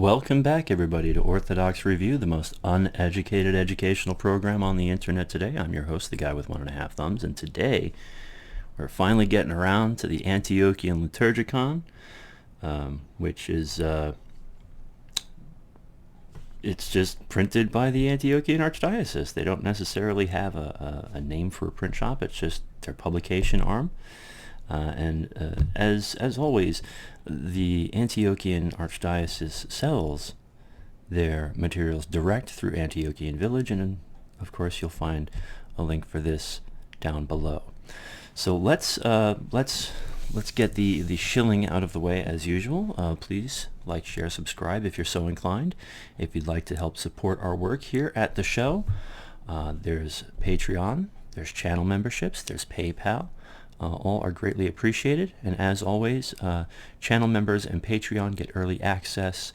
Welcome back, everybody, to Orthodox Review, the most uneducated educational program on the internet today. I'm your host, the guy with 1.5 thumbs, and today we're finally getting around to the Antiochian Liturgikon, which is it's just printed by the Antiochian Archdiocese. They don't necessarily have a name for a print shop. It's just their publication arm. As always, the Antiochian Archdiocese sells their materials direct through Antiochian Village, and of course you'll find a link for this down below. So let's get the shilling out of the way as usual. Please like, share, subscribe if you're so inclined. If you'd like to help support our work here at the show, there's Patreon, there's channel memberships, there's PayPal. All are greatly appreciated, and as always, channel members and Patreon get early access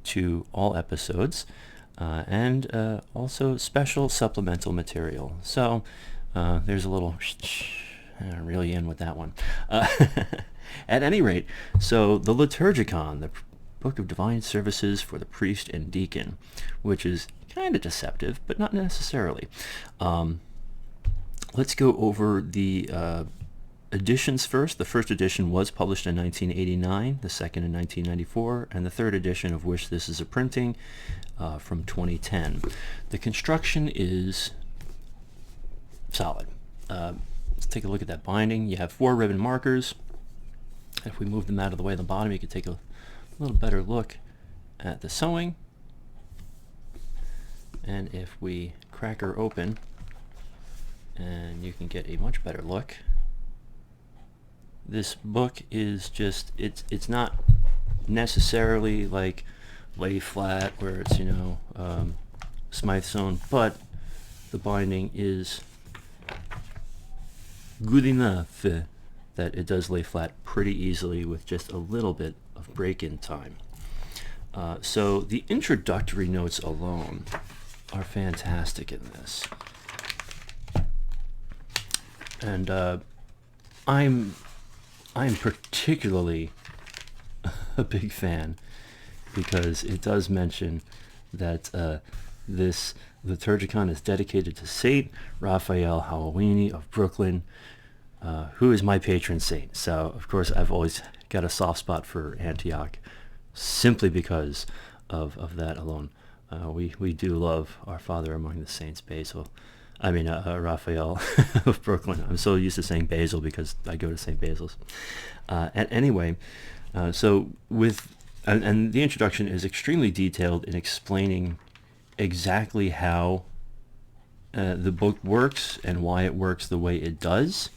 to all episodes, and also special supplemental material. So there's a little really in with that one. At any rate, so the Liturgikon, the Book of Divine Services for the Priest and Deacon, which is kind of deceptive, but not necessarily. Let's go over the editions first. The first edition was published in 1989, the second in 1994, and the third edition, of which this is a printing, from 2010. The construction is solid. Let's take a look at that binding. You have 4 ribbon markers. If we move them out of the way at the bottom, you can take a little better look at the sewing. And if we crack her open, and you can get a much better look. This book is just, it's not necessarily like lay flat where it's, Smythe sewn, but the binding is good enough that it does lay flat pretty easily with just a little bit of break-in time. So the introductory notes alone are fantastic in this. And I'm particularly a big fan because it does mention that this Liturgikon is dedicated to Saint Raphael Hallowini of Brooklyn, who is my patron saint. So, of course, I've always got a soft spot for Antioch simply because of that alone. We do love our Father among the Saints, Basil. Raphael of Brooklyn. I'm so used to saying Basil because I go to St. Basil's. And anyway, so and the introduction is extremely detailed in explaining exactly how the book works and why it works the way it does.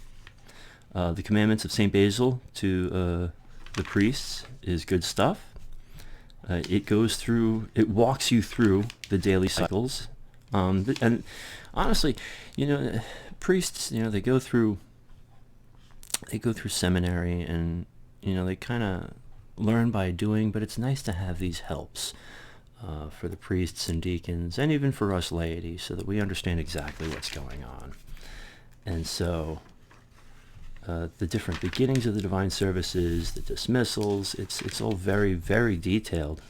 The commandments of St. Basil to the priests is good stuff. It walks you through the daily cycles. And honestly, priests, they go through seminary, and they kind of learn by doing, but it's nice to have these helps for the priests and deacons, and even for us laity, so that we understand exactly what's going on. And so the different beginnings of the divine services, the dismissals, it's all very, very detailed.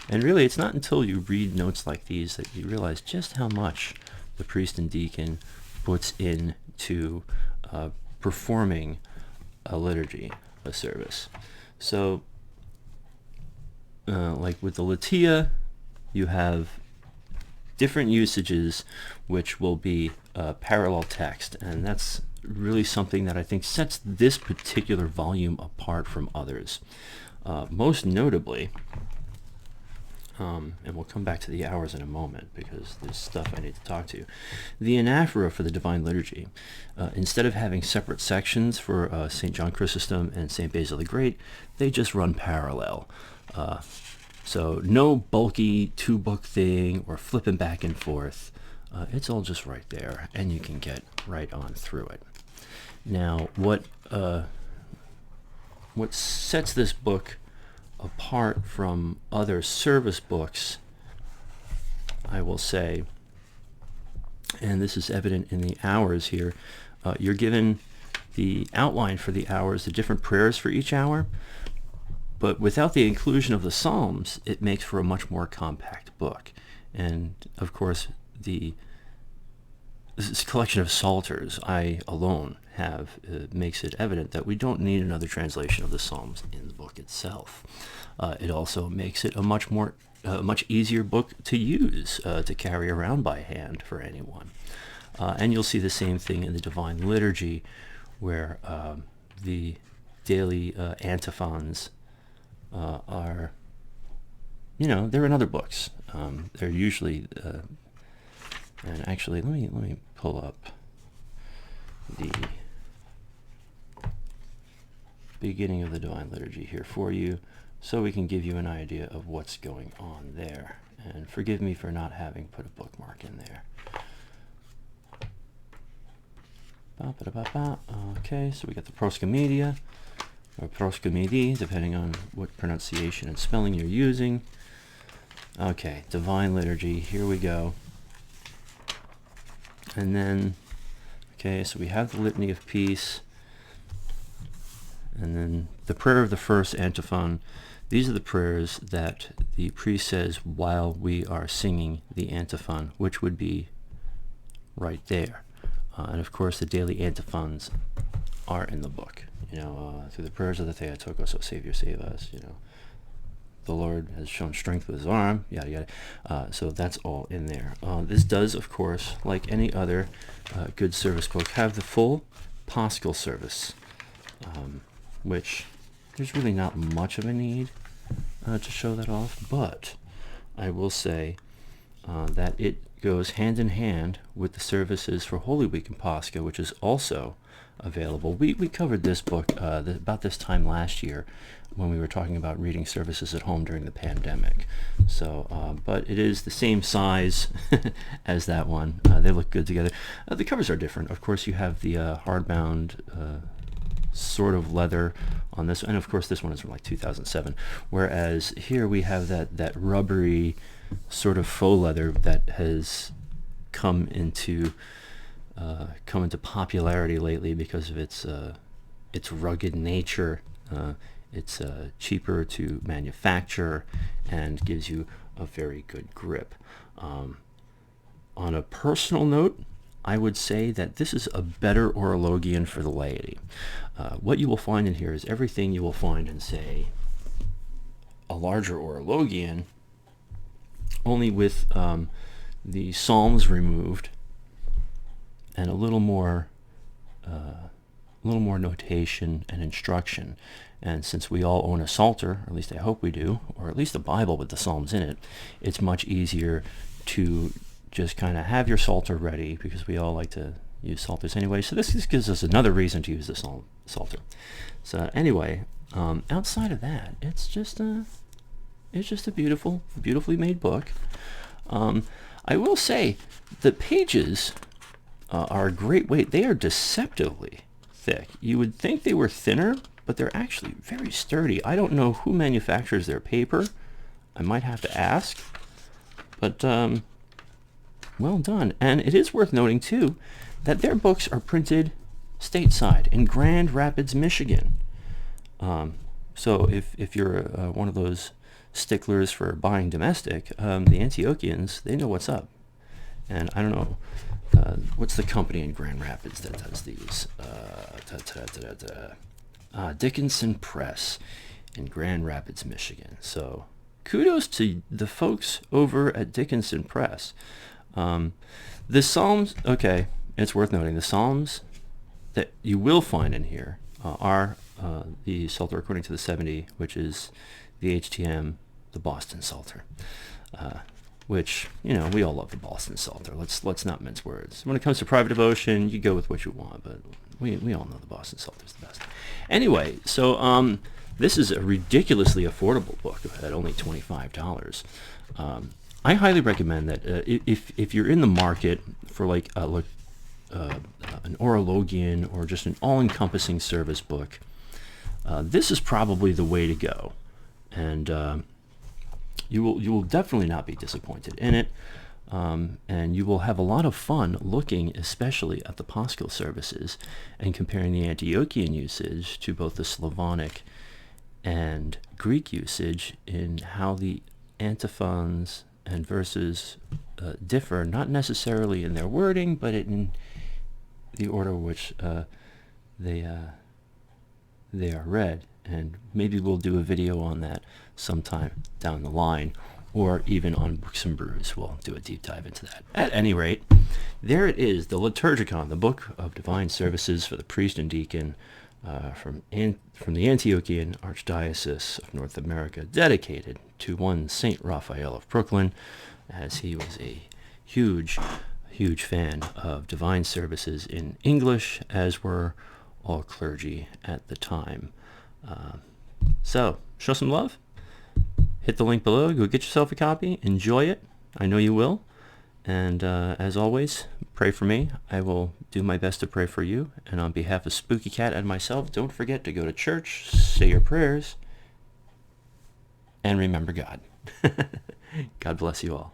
And really, it's not until you read notes like these that you realize just how much the priest and deacon puts into performing a liturgy, a service. So, like with the Latia, you have different usages which will be parallel text, and that's really something that I think sets this particular volume apart from others. Most notably, and we'll come back to the hours in a moment because there's stuff I need to talk to. The anaphora for the Divine Liturgy, instead of having separate sections for St. John Chrysostom and St. Basil the Great, they just run parallel. So no bulky 2-book thing or flipping back and forth. It's all just right there, and you can get right on through it. Now, what sets this book apart from other service books, I will say, and this is evident in the hours here, you're given the outline for the hours, the different prayers for each hour, But without the inclusion of the Psalms, it makes for a much more compact book. And of course, this collection of psalters I alone have makes it evident that we don't need another translation of the Psalms in the book itself. It also makes it a much easier book to use, to carry around by hand for anyone. And you'll see the same thing in the Divine Liturgy, where the daily antiphons are, they're in other books. They're usually, and actually, let me pull up the beginning of the Divine Liturgy here for you, so we can give you an idea of what's going on there. And forgive me for not having put a bookmark in there. Okay, so we got the Proscomedia, or Proscomedi, depending on what pronunciation and spelling you're using. Okay, Divine Liturgy, here we go. And then, okay, so we have the Litany of Peace, and then the prayer of the first antiphon. These are the prayers that the priest says while we are singing the antiphon, which would be right there. And of course, the daily antiphons are in the book. Through the prayers of the Theotokos, O Savior, save us. The Lord has shown strength with his arm, yada yada. So that's all in there. This does, of course, like any other good service book, have the full Paschal service, which there's really not much of a need to show that off. But I will say that it goes hand in hand with the services for Holy Week and Pascha, which is also available. We covered this book about this time last year when we were talking about reading services at home during the pandemic. So, but it is the same size as that one. They look good together. The covers are different. Of course, you have the hardbound sort of leather on this, and of course this one is from like 2007. Whereas here we have that rubbery sort of faux leather that has come into popularity lately because of its rugged nature. It's cheaper to manufacture and gives you a very good grip. On a personal note, I would say that this is a better Orologian for the laity. What you will find in here is everything you will find in, say, a larger Orologian, only with the Psalms removed and a little more notation and instruction. And since we all own a Psalter, or at least I hope we do, or at least a Bible with the Psalms in it, it's much easier to just kind of have your Psalter ready, because we all like to use Psalters anyway. So this gives us another reason to use the Psalter. So anyway, outside of that, it's just a beautifully made book. I will say the pages are a great weight. They are deceptively thick. You would think they were thinner, but they're actually very sturdy. I don't know who manufactures their paper. I might have to ask. But well done. And it is worth noting, too, that their books are printed stateside in Grand Rapids, Michigan. So if you're one of those sticklers for buying domestic, the Antiochians, they know what's up. And I don't know, what's the company in Grand Rapids that does these? Dickinson Press in Grand Rapids, Michigan. So kudos to the folks over at Dickinson Press. The Psalms, okay, it's worth noting, the Psalms that you will find in here are the Psalter according to the 70, which is the HTM, the Boston Psalter, which, we all love the Boston Psalter. Let's not mince words. When it comes to private devotion, you go with what you want, but we all know the Boston Psalter is the best. Anyway, so this is a ridiculously affordable book at only $25. I highly recommend that if you're in the market for like an Orologian or just an all-encompassing service book, this is probably the way to go, and you will definitely not be disappointed in it, and you will have a lot of fun looking especially at the Paschal services and comparing the Antiochian usage to both the Slavonic and Greek usage in how the antiphons and verses differ, not necessarily in their wording, but in the order in which they are read. And maybe we'll do a video on that sometime down the line, or even on Books and Brews. We'll do a deep dive into that. At any rate, there it is, the Liturgikon, the Book of Divine Services for the Priest and Deacon, from the Antiochian Archdiocese of North America, dedicated to one Saint Raphael of Brooklyn, as he was a huge fan of divine services in English, as were all clergy at the time. So, show some love. Hit the link below. Go get yourself a copy. Enjoy it. I know you will. And as always, pray for me. I will do my best to pray for you. And on behalf of Spooky Cat and myself, don't forget to go to church, say your prayers, and remember God. God bless you all.